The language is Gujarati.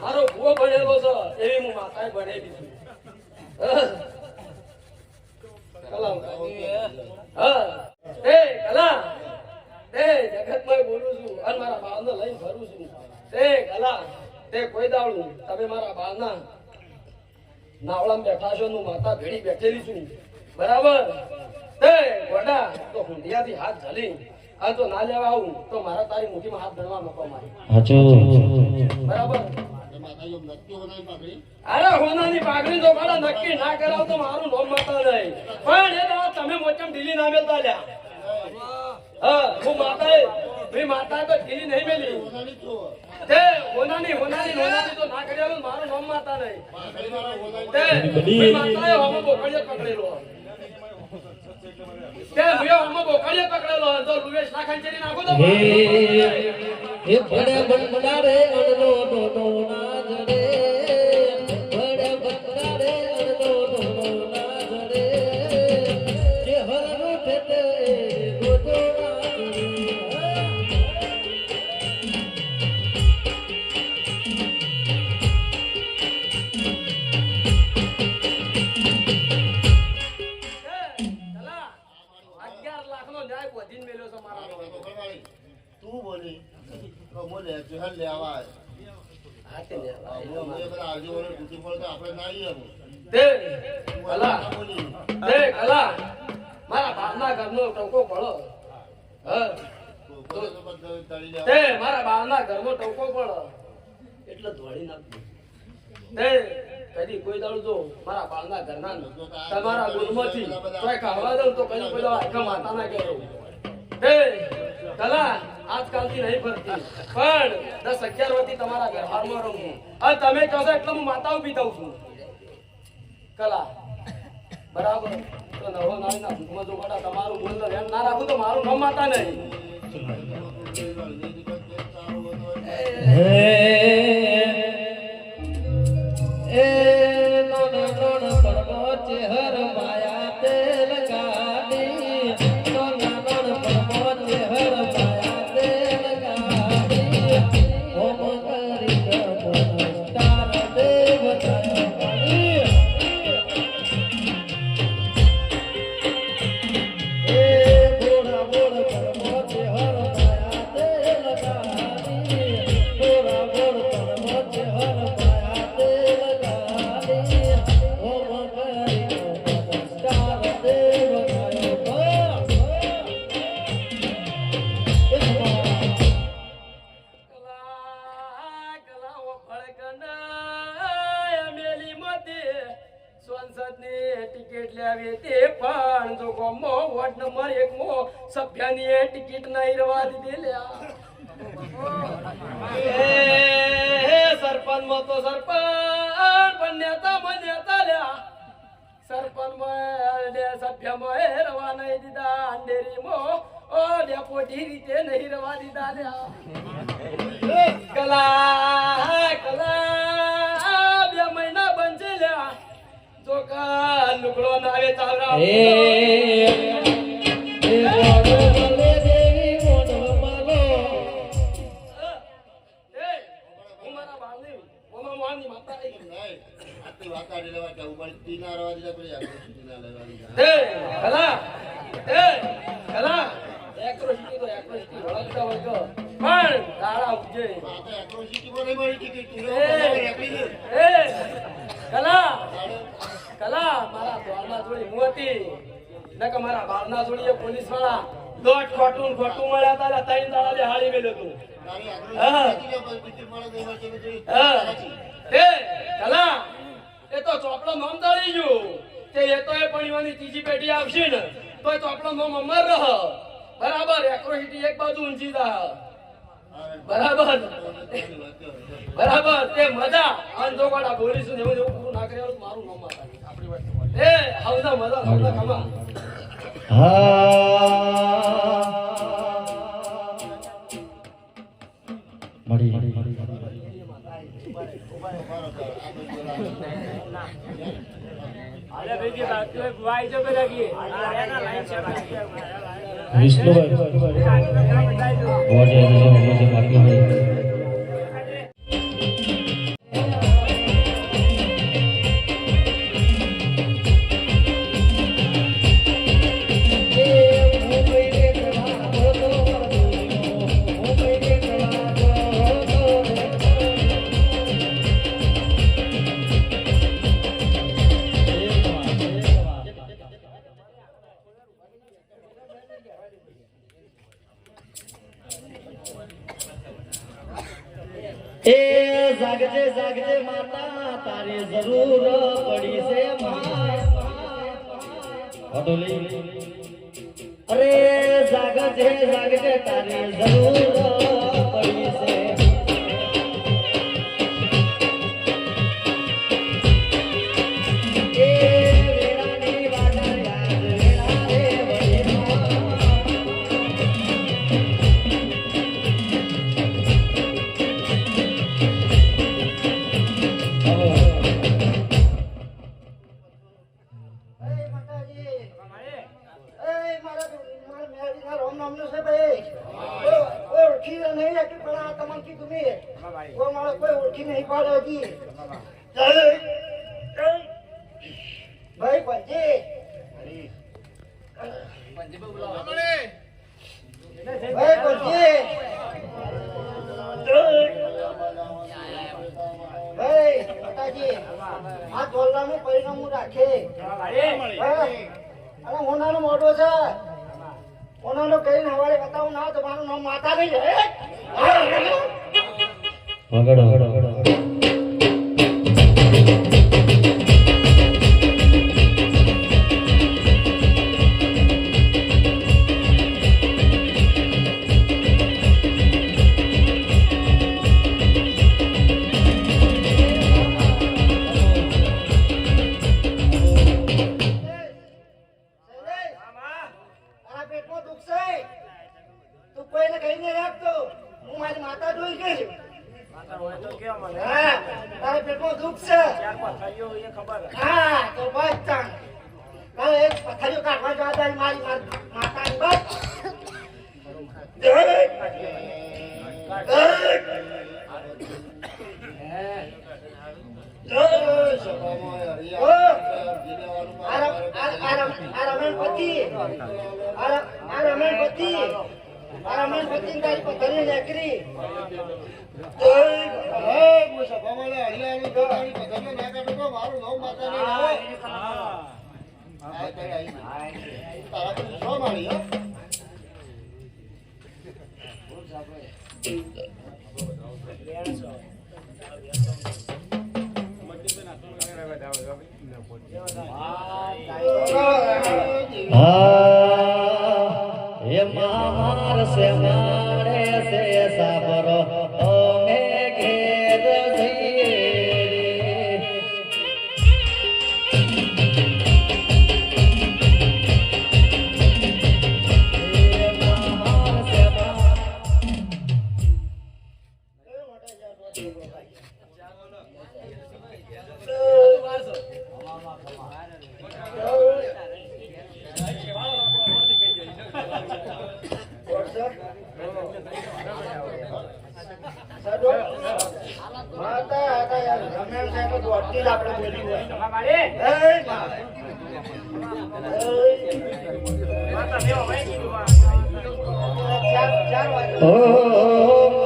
મારો ભૂવો ભણેલો છે એવી હું માતાએ ભણેલી છું. કલા હા એ કલા એ જગતમાં બોલું છું અને મારા બાળને લઈને ફરું છું. એ કલા તે કોઈ દાવડું તમે મારા બાળના નાવળામાં બેઠા છો હું માતા ભેડી બેઠેલી છું બરાબર. એ ગોડા તો હુંડિયાથી હાથ ઝાલી આ તો ના લેવા આવું તો મારા તારી મુઠ્ઠીમાં હાથ ધરવા નકો મારે બરાબર. અરે હોનાની પાઘડી તો મારા નક્કી ના કરાવ તો મારું નામ માતા નહીં પણ એ તમે મોચમ ઢીલી ના મેલતા લ્યા. હા હું માતા તો ઢીલી નહીં મેલી તે હોનાની તો ના કર્યા મારું નામ માતા નહીં તે માતાએ હોમો બોકડીએ પકડેલો તે મુયો હોમો બોકડીએ પકડેલો તો લુવેશ ના ખંચેરી નાખો તો એ પડે બંડારે અડનો ડોડો ના જડે પડે બંડારે અડનો ડોડો ના જડે જે હરનો ઠેતે ડોડો ના જડે. તું બોલી તો બોલે જહર લેવા હાથે લેવા આપણે ના આવીએ તે કલા મારા બાપના ઘરનો ટોકો પડો. તે મારા બાપના ઘરનો ટોકો પડો એટલે ધોળી નાખું. તે કદી કોઈ દાડું જો મારા બાપના ઘરના તમારા ગુણમાંથી કોઈ ખાવા દઉં તો કદી કોઈ દાડો આખા માતા ના કહેવું. તે કલા આજકાલથી નહીં ફરતી પણ 10-11 વર્ષથી તમારા ઘરમાં રહું અને તમે કહો છો એટલે હું માતા ઉભી થઉં છું. કલા બરાબર તો નવો નાળીના ભૂખમાં જો મોટા તમારું બોલ એમ ના રાખું તો મારું નામ માતા નહીં. એ લોણ લોણ પરબો ચેહર માયા તેલ ગાડી લોણ લોણ પરબો ચેહર માયા તેલ ગાડી ઓમ કરી નમસ્કાર દેવતા ગાડી એ બોડા બોડ પરબો ચેહર માયા તેલ ગાડી બોડા બોડ પરબો ચેહર માયા તેલ ગાડી ઓમ કરી નમસ્કાર દેવતા કલાઓ ફળકના મેલી મોતી સંસદની ટિકિટ લેવી તે પણ જો ગમો વોર્ડ નંબર 1 મો સભ્યની ટિકિટ નહીં રવા દીધી લ્યા. એ સરપંચ માં તો સરપંચ પણ નેતા લ્યા. સરપંચ માં સભ્ય માં રવા નહીં દીધા અંધેરી માં ઓ ડેપોટી રીતે નહીં રવા દીધા લ્યા. કલા 2 મહિના બંધ લ્યા તો કા લુકડો ના આવે ચાવરા એ બોડો બોલે દેવી મોઢો માલો હું મારા બાળની ઓમાં મોહની માતા આવી. આટલી વાકાડી લેવા જવું પડે તીના રવા દીધા પછી આપણે તીના લેવા દીધા કલા એક્રોસિટી તો એક્રોસિટી વળગતા વર્ગ પણ તારા ઉપજે. આપણે એક્રોસિટી પર નહીં મળી ટિકિટ તું કલા મારા દ્વારના જોડી હું હતી નકે મારા બારના જોડીએ પોલીસ વાળા દોઢ ખોટું મળ્યા હતા 3 દાડા લે હાળી મેલ્યો તું. કલા એ તો ચોપડો નામ દળી ગયું તે એ તો એ પણીવાની ત્રીજી પેઢી આવશે ને તો ચોપડો નામ અમર રહ બરાબર. એક્રોસિટી એક બાજુ ઊંચી જા બરાબર તે મજા અંધોવાડા બોલીશું એવું પૂરું ના કર્યા મારું નામ માતા આપણી વાત એ હવના મજા હવના ખમા મળી અરે બેજી બાકી વાઈ જો બે લાગી આના લાઈન છે વિષ્ણુભાઈ बहुत ज्यादा से हम लोग से बाकी है એ જાગજે જાગજે માતા તારી જરૂર પડી છે અરે જાગજે જાગજે તારી જરૂર પડી છે એ વેરાની વાડા યાદ વેરા રે ઓળખી નહીં પાડે હજી ભાઈ પંજી ભાઈ પંજી ભાઈ માતાજી આ ધોલાનું પરિણામ રાખે અને હોનાનો મોટો છે હોનાનો કહીને હવારે બતાવું ના તો મારું નામ માતા નહીં રહે પેટમાં દુખશે તું કોઈને કઈ નહીં રાખતો હું મારી માતા જોઈ ગઈ તારા પેટમાં દુખ છે હા તો બસ તાણ તારે એક પથારીઓ કાઢવા જવાદારી મારી માતાની બસ રમણપતિ તારી પથારી નીકળી મારું નામ માતા નહીં તારા તો શું મારી એ માર સે મારે સે સાબરો ઓમે ઘેર જઈએ ઓ